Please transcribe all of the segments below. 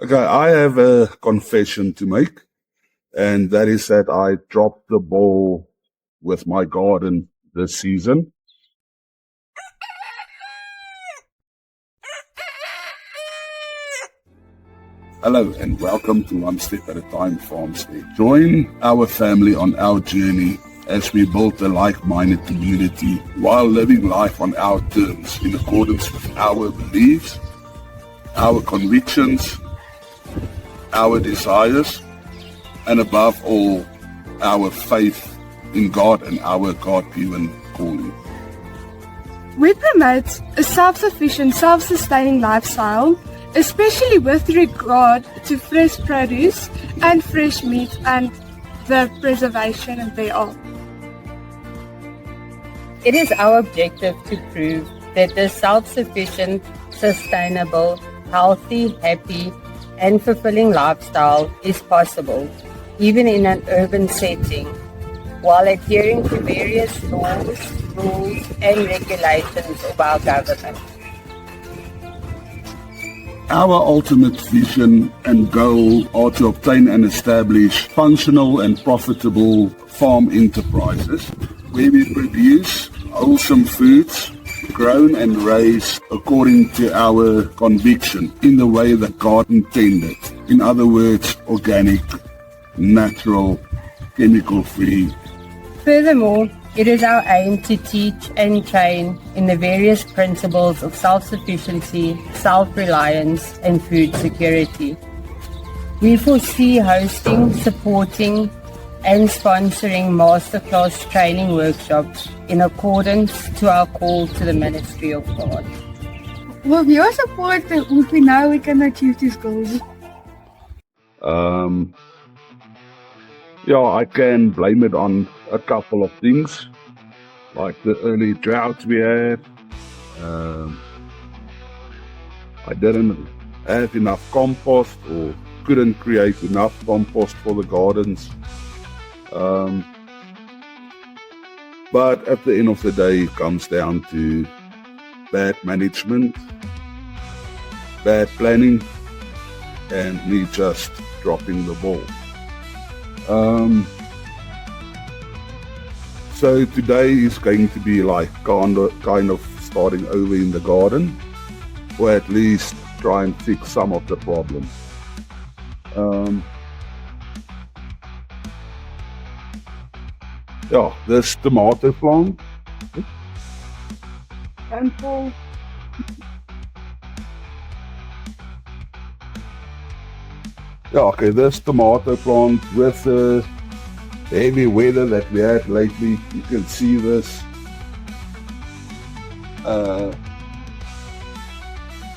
Okay, I have a confession to make, and that is that I dropped the ball with my garden this season. Hello and welcome to One Step at a Time Farmstead. Join our family on our journey as we build a like-minded community while living life on our terms in accordance with our beliefs, our convictions, our desires, and above all, our faith in God and our God-given calling. We promote a self-sufficient, self-sustaining lifestyle, especially with regard to fresh produce and fresh meat and the preservation thereof. It is our objective to prove that the self-sufficient, sustainable, healthy, happy, and fulfilling lifestyle is possible, even in an urban setting, while adhering to various laws, rules, and regulations of our government. Our ultimate vision and goal are to obtain and establish functional and profitable farm enterprises where we produce wholesome foods grown and raised according to our conviction in the way that God intended. In other words, organic, natural, chemical-free. Furthermore, it is our aim to teach and train in the various principles of self-sufficiency, self-reliance, and food security. We foresee hosting, supporting, and sponsoring masterclass training workshops in accordance to our call to the ministry of God. With your support, we know we can achieve these goals. I can blame it on a couple of things, like the early drought we had. I didn't have enough compost or couldn't create enough compost for the gardens. But at the end of the day, it comes down to bad management, bad planning, and me just dropping the ball. So today is going to be like kind of starting over in the garden, or at least try and fix some of the problems. This tomato plant. Handful. This tomato plant with the heavy weather that we had lately, you can see this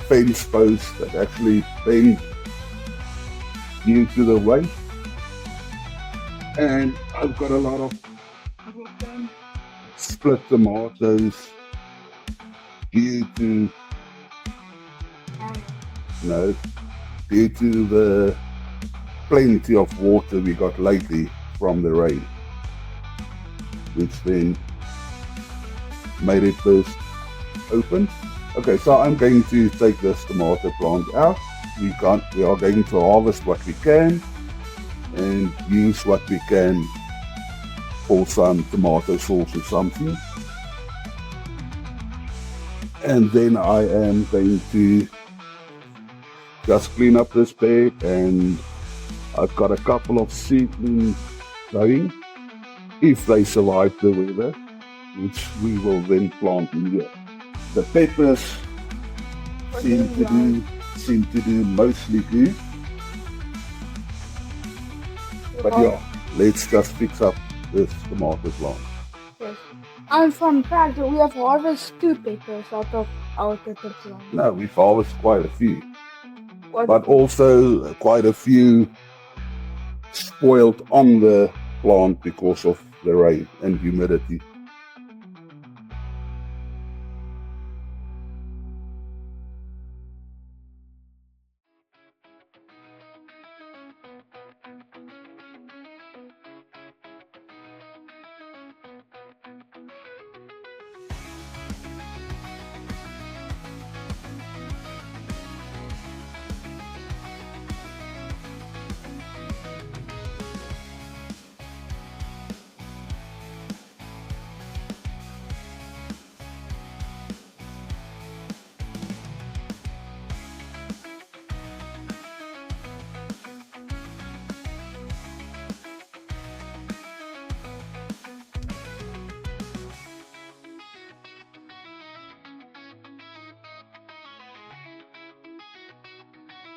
fence post that actually bent due to the weight. And I've got a lot of split tomatoes due to the plenty of water we got lately from the rain, which then made it burst open. Okay, so I'm going to take this tomato plant out. We are going to harvest what we can and use what we can for some tomato sauce or something. And then I am going to just clean up this bed, and I've got a couple of seedlings going, if they survive the weather, which we will then plant in here. The peppers seem to do mostly good. But let's just fix up this tomato plant. Yes. And from fact, we have harvested 2 peppers out of our pepper plant. No, we've harvested quite a few. But also quite a few spoiled on the plant because of the rain and humidity.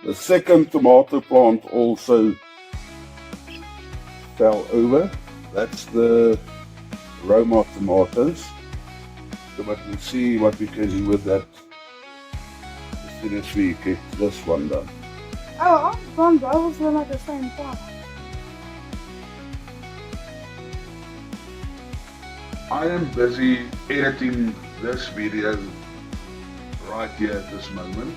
The second tomato plant also fell over. That's the Roma tomatoes. So but we'll see what we can do with that as soon as we get this one done. Oh, I found those were at the same time. I am busy editing this video right here at this moment,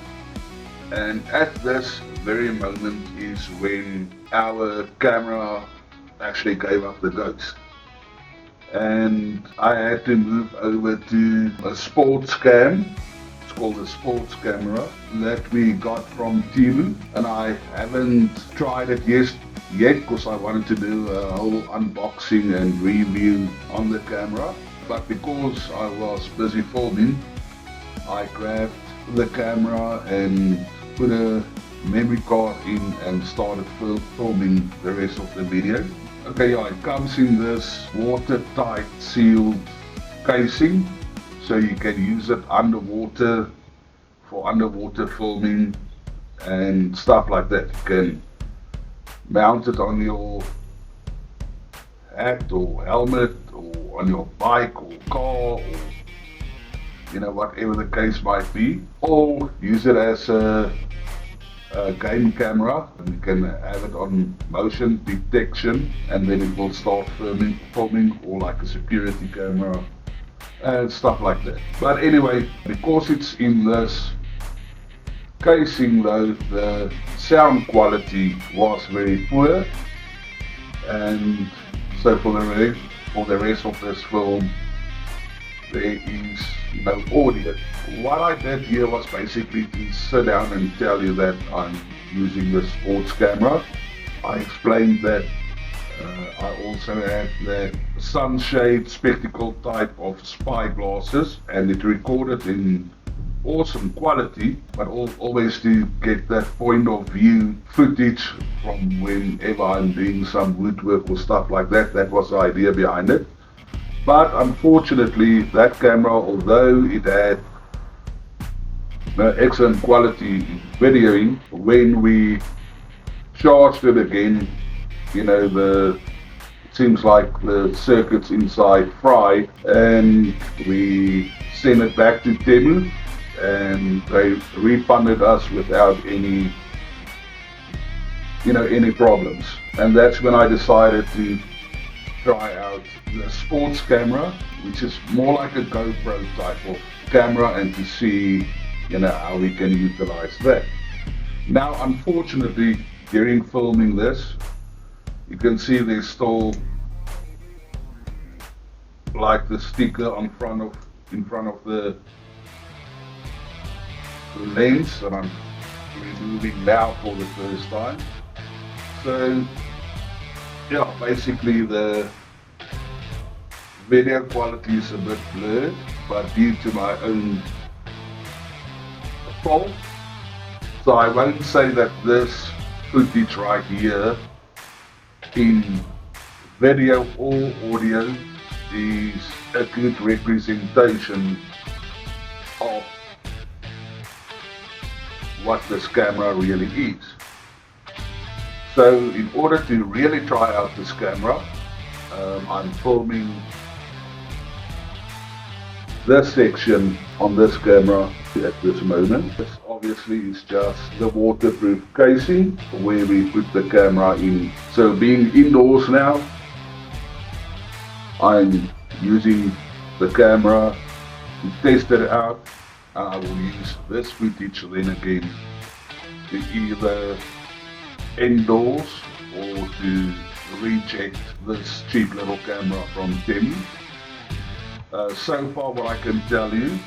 and at this very moment is when our camera actually gave up the ghost, and I had to move over to a sports cam. It's called a sports camera that we got from Temu, and I haven't tried it yet because I wanted to do a whole unboxing and review on the camera, but because I was busy filming, I grabbed the camera and put a memory card in and started filming the rest of the video. Okay, yeah, it comes in this watertight sealed casing, so you can use it underwater for underwater filming and stuff like that. You can mount it on your hat or helmet or on your bike or car, or whatever the case might be, or use it as a game camera, and you can have it on motion detection, and then it will start filming, or like a security camera and stuff like that. But anyway, because it's in this casing though, the sound quality was very poor, and so for the rest of this film there is no audio. What I did here was basically to sit down and tell you that I'm using the sports camera. I explained that I also had the sunshade spectacle type of spy glasses, and it recorded in awesome quality, but always to get that point of view footage from whenever I'm doing some woodwork or stuff like that. That was the idea behind it. But unfortunately, that camera, although it had excellent quality videoing, when we charged it again, it seems like the circuits inside fried, and we sent it back to Temu, and they refunded us without any problems. And that's when I decided to try out the sports camera, which is more like a GoPro type of camera, and to see how we can utilize that. Now unfortunately, during filming this, you can see there's still like the sticker in front of the lens, and I'm removing now for the first time. So yeah, basically the video quality is a bit blurred, but due to my own fault. So I won't say that this footage right here in video or audio is a good representation of what this camera really is. So in order to really try out this camera, I'm filming this section on this camera at this moment. This obviously is just the waterproof casing where we put the camera in. So being indoors now, I'm using the camera to test it out, and I will use this footage then again to either endorse or to reject this cheap little camera from Temu. So far what I can tell you,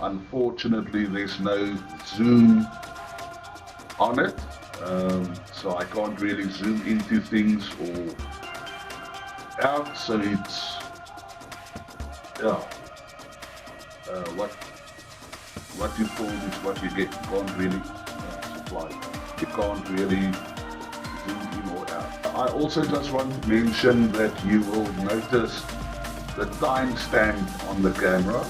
unfortunately there's no zoom on it, so I can't really zoom into things or out, so it's what you film is what you get. You can't really supply. You can't really zoom in or out. I also just want to mention that you will notice the timestamp on the camera.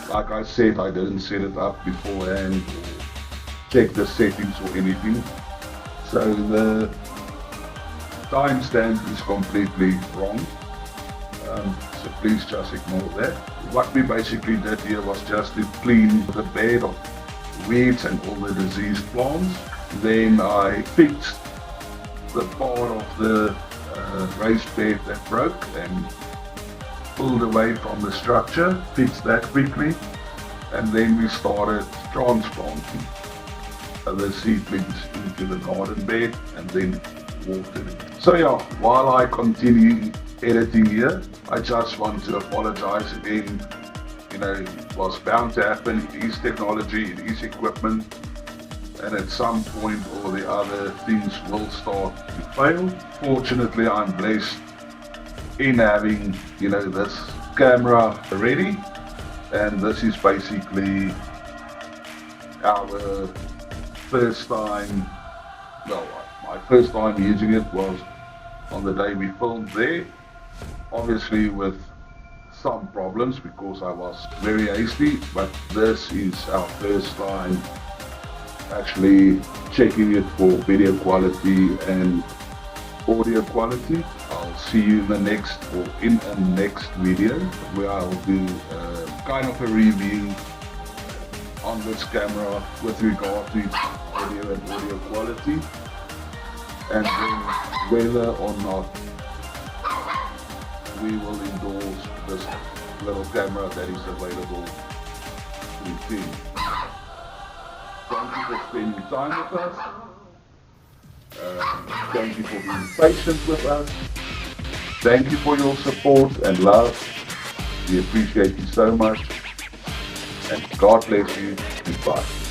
Like I said, I didn't set it up beforehand or check the settings or anything. So the timestamp is completely wrong. So please just ignore that. What we basically did here was just to clean the bed of weeds and all the diseased plants. Then I fixed the part of the raised bed that broke and pulled away from the structure, fixed that quickly, and then we started transplanting the seedlings into the garden bed and then watering. So yeah, while I continue editing here, I just want to apologize again. You know, it was bound to happen. It is technology, it is equipment, and at some point or the other things will start to fail. Fortunately, I'm blessed in having, you know, this camera ready, and this is basically our first time, well, my first time using it was on the day we filmed there, obviously with some problems because I was very hasty, but this is our first time actually checking it for video quality and audio quality. I'll see you in the next video where I'll do kind of a review on this camera with regard to its audio and audio quality, and then whether or not we will endorse this little camera that is available to you. Thank you for spending time with us. Thank you for being patient with us. Thank you for your support and love. We appreciate you so much. And God bless you. Goodbye.